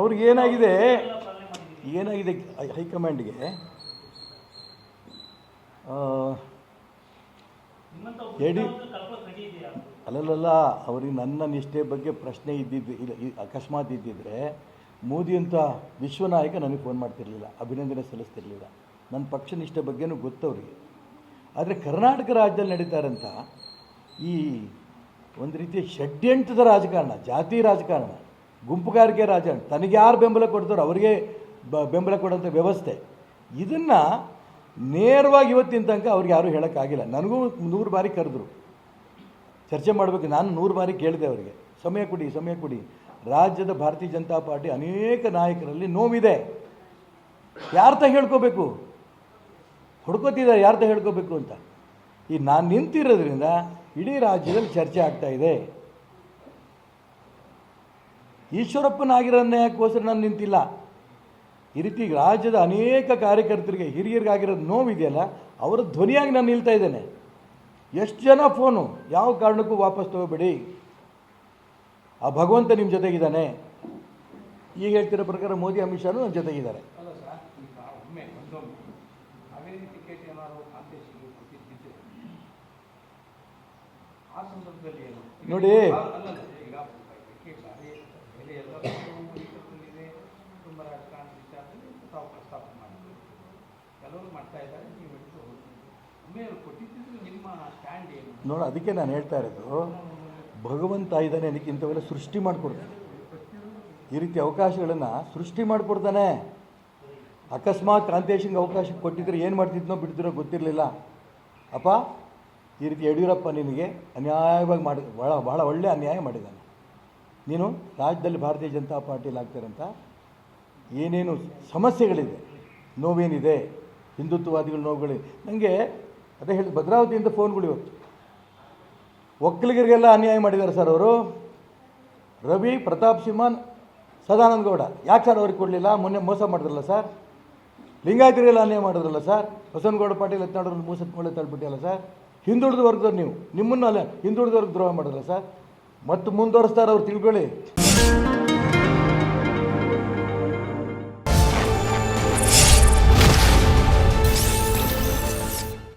ಅವ್ರಿಗೆ ಏನಾಗಿದೆ ಹೈಕಮಾಂಡ್ಗೆ ಅಲ್ಲಲ್ಲ, ಅವ್ರಿಗೆ ನನ್ನ ನಿಷ್ಠೆ ಬಗ್ಗೆ ಪ್ರಶ್ನೆ ಅಕಸ್ಮಾತ್ ಇದ್ದಿದ್ರೆ ಮೋದಿ ಅಂತ ವಿಶ್ವನಾಯಕ ನನಗೆ ಫೋನ್ ಮಾಡ್ತಿರಲಿಲ್ಲ, ಅಭಿನಂದನೆ ಸಲ್ಲಿಸ್ತಿರಲಿಲ್ಲ. ನನ್ನ ಪಕ್ಷ ನಿಷ್ಠೆ ಬಗ್ಗೆನೂ ಗೊತ್ತವರಿಗೆ. ಆದರೆ ಕರ್ನಾಟಕ ರಾಜ್ಯದಲ್ಲಿ ನಡೀತಾರಂಥ ಈ ಒಂದು ರೀತಿಯ ಷಡ್ಯಂತ್ರದ ರಾಜಕಾರಣ, ಜಾತಿ ರಾಜಕಾರಣ, ಗುಂಪುಗಾರಿಕೆ ರಾಜಕಾರಣ, ತನಗೆ ಯಾರು ಬೆಂಬಲ ಕೊಡ್ತಾರೋ ಅವರಿಗೆ ಬೆಂಬಲ ಕೊಡೋಂಥ ವ್ಯವಸ್ಥೆ, ಇದನ್ನು ನೇರವಾಗಿ ಇವತ್ತಿನ ತನಕ ಅವ್ರಿಗೆ ಯಾರೂ ಹೇಳೋಕ್ಕಾಗಿಲ್ಲ. ನನಗೂ 100 ಬಾರಿ ಕರೆದ್ರು, ಚರ್ಚೆ ಮಾಡಬೇಕು. ನಾನು 100 ಬಾರಿ ಕೇಳಿದೆ ಅವರಿಗೆ, ಸಮಯ ಕೊಡಿ. ರಾಜ್ಯದ ಭಾರತೀಯ ಜನತಾ ಪಾರ್ಟಿ ಅನೇಕ ನಾಯಕರಲ್ಲಿ ನೋವಿದೆ. ಯಾರ್ತ ಹೇಳ್ಕೋಬೇಕು, ಹುಡ್ಕೋತಿದ್ದಾರೆ ಯಾರ್ತ ಹೇಳ್ಕೋಬೇಕು ಅಂತ. ಈ ನಾನು ನಿಂತಿರೋದ್ರಿಂದ ಇಡೀ ರಾಜ್ಯದಲ್ಲಿ ಚರ್ಚೆ ಆಗ್ತಾ ಇದೆ. ಈಶ್ವರಪ್ಪನಾಗಿರೋ ನ್ಯಾಯಕ್ಕೋಸ್ಕರ ನಾನು ನಿಂತಿಲ್ಲ. ಈ ರೀತಿ ರಾಜ್ಯದ ಅನೇಕ ಕಾರ್ಯಕರ್ತರಿಗೆ, ಹಿರಿಯರಿಗಾಗಿರೋದು ನೋವಿದೆಯಲ್ಲ, ಅವರ ಧ್ವನಿಯಾಗಿ ನಾನು ನಿಲ್ತಾ ಇದ್ದೇನೆ. ಎಷ್ಟು ಜನ ಫೋನು, ಯಾವ ಕಾರಣಕ್ಕೂ ವಾಪಸ್ ತಗೋಬೇಡಿ, ಆ ಭಗವಂತ ನಿಮ್ಮ ಜೊತೆಗಿದ್ದಾನೆ. ಈಗ ಹೇಳ್ತಿರೋ ಪ್ರಕಾರ ಮೋದಿ ಅಮಿತ್ ಶಾನು ನನ್ನ ಜೊತೆಗಿದ್ದಾರೆ. ನೋಡಿ, ನೋಡಿ ಅದಕ್ಕೆ ನಾನು ಹೇಳ್ತಾ ಇರೋದು, ಭಗವಂತ ಇದ್ದಾನೆ, ಅದಕ್ಕೆ ಇಂಥವೆಲ್ಲ ಸೃಷ್ಟಿ ಮಾಡಿಕೊಡ್ತಾನೆ. ಈ ರೀತಿ ಅವಕಾಶಗಳನ್ನು ಸೃಷ್ಟಿ ಮಾಡಿಕೊಡ್ತಾನೆ. ಅಕಸ್ಮಾತ್ ಕಾಂತೇಶನ್ಗೆ ಅವಕಾಶ ಕೊಟ್ಟಿದ್ರೆ ಏನು ಮಾಡ್ತಿದ್ನೋ ಬಿಡ್ತಿರೋ ಗೊತ್ತಿರಲಿಲ್ಲ. ಅಪ್ಪ, ಈ ರೀತಿ ಯಡಿಯೂರಪ್ಪ ನಿನಗೆ ಅನ್ಯಾಯವಾಗಿ ಭಾಳ ಒಳ್ಳೆಯ ಅನ್ಯಾಯ ಮಾಡಿದ್ದಾನೆ. ನೀನು ರಾಜ್ಯದಲ್ಲಿ ಭಾರತೀಯ ಜನತಾ ಪಾರ್ಟಿಯಲ್ಲಿ ಆಗ್ತಿರೋಂಥ ಏನೇನು ಸಮಸ್ಯೆಗಳಿದೆ, ನೋವೇನಿದೆ, ಹಿಂದುತ್ವವಾದಿಗಳ ನೋವುಗಳಿದೆ. ನನಗೆ ಅದೇ ಹೇಳಿ, ಭದ್ರಾವತಿಯಿಂದ ಫೋನ್ಗಳು ಇವತ್ತು ಒಕ್ಕಲಿಗರಿಗೆಲ್ಲ ಅನ್ಯಾಯ ಮಾಡಿದ್ದಾರೆ ಸರ್ ಅವರು. ರವಿ, ಪ್ರತಾಪ್ ಸಿಂಹ, ಸದಾನಂದ ಗೌಡ, ಯಾಕೆ ಸರ್ ಅವ್ರಿಗೆ ಕೊಡಲಿಲ್ಲ? ಮೊನ್ನೆ ಮೋಸ ಮಾಡಿದ್ರಲ್ಲ ಸರ್. ಲಿಂಗಾಯತರಿಗೆಲ್ಲ ಅನ್ಯಾಯ ಮಾಡಿದ್ರಲ್ಲ ಸರ್. ಬಸವನಗೌಡ ಪಾಟೀಲ್ ಎತ್ನಾಡೋರು ಮೋಸದ ತಳ್ಬಿಟ್ಟಿಲ್ಲ ಸರ್. ಹಿಂದುಳಿದ ವರ್ಗದವ್ರು ನೀವು, ನಿಮ್ಮನ್ನು ಅಲ್ಲ ಹಿಂದುಳಿದ ವರ್ಗ ದ್ರೋಹ ಮಾಡಿದ್ರಲ್ಲ ಸರ್. ಮತ್ತು ಮುಂದುವರಿಸ್ತಾರೆ ಅವ್ರು, ತಿಳ್ಕೊಳ್ಳಿ.